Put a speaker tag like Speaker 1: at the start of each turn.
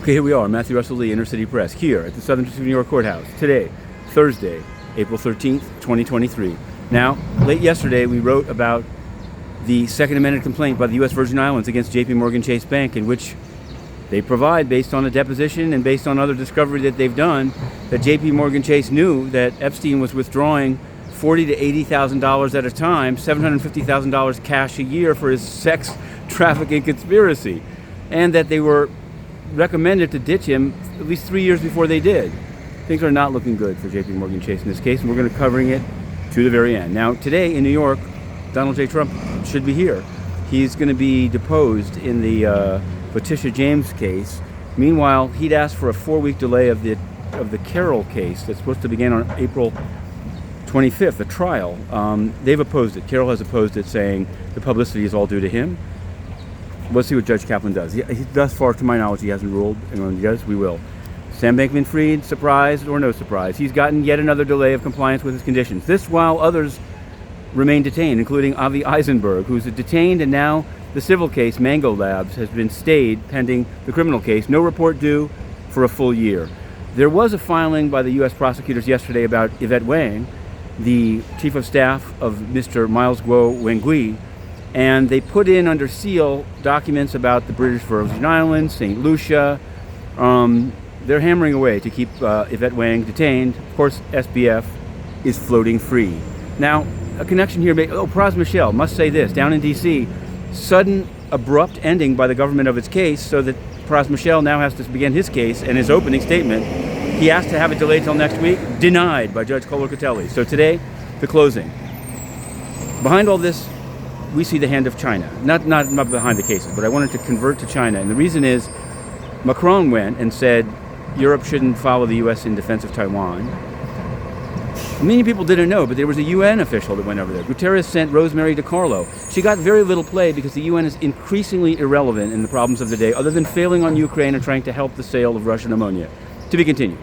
Speaker 1: Okay, here we are, Matthew Russell Lee, Inner City Press, here at the Southern District of New York Courthouse. Today, Thursday, April 13th, 2023. Now, late yesterday, we wrote about the Second Amendment complaint by the U.S. Virgin Islands against JPM Chase Bank, in which they provide, based on a deposition and based on other discovery that they've done, that JPM Chase knew that Epstein was withdrawing $40,000 to $80,000 at a time, $750,000 cash a year for his sex trafficking conspiracy, and that they were recommended to ditch him at least 3 years before they did. Things are not looking good for JPM Chase in this case, and we're going to be covering it to the very end. Now, today in New York, Donald J. Trump should be here. He's going to be deposed in the Letitia James case. Meanwhile, he'd asked for a 4-week delay of the Carroll case that's supposed to begin on April 25th, the trial. They've opposed it. Carroll has opposed it, saying the publicity is all due to him. We'll see what Judge Kaplan does. Thus far, to my knowledge, he hasn't ruled, and when he does, we will. Sam Bankman-Fried, surprised or no surprise, he's gotten yet another delay of compliance with his conditions. This while others remain detained, including Avi Eisenberg, who's detained, and now the civil case, Mango Labs, has been stayed pending the criminal case. No report due for a full year. There was a filing by the U.S. prosecutors yesterday about Yvette Wang, the chief of staff of Mr. Miles Guo Wengui, and they put in under seal documents about the British Virgin Islands, St. Lucia. They're hammering away to keep Yvette Wang detained. Of course, SBF is floating free. Now, a connection here, Pras Michel must say this, down in D.C., sudden, abrupt ending by the government of its case, so that Pras Michel now has to begin his case, and his opening statement, he asked to have it delayed till next week, denied by Judge Kohler-Catelli. So today, the closing. Behind all this, we see the hand of China. Not behind the cases, but I wanted to convert to China. And the reason is, Macron went and said Europe shouldn't follow the U.S. in defense of Taiwan. Many people didn't know, but there was a UN official that went over there. Guterres sent Rosemary DiCarlo. She got very little play because the UN is increasingly irrelevant in the problems of the day, other than failing on Ukraine and trying to help the sale of Russian ammonia. To be continued.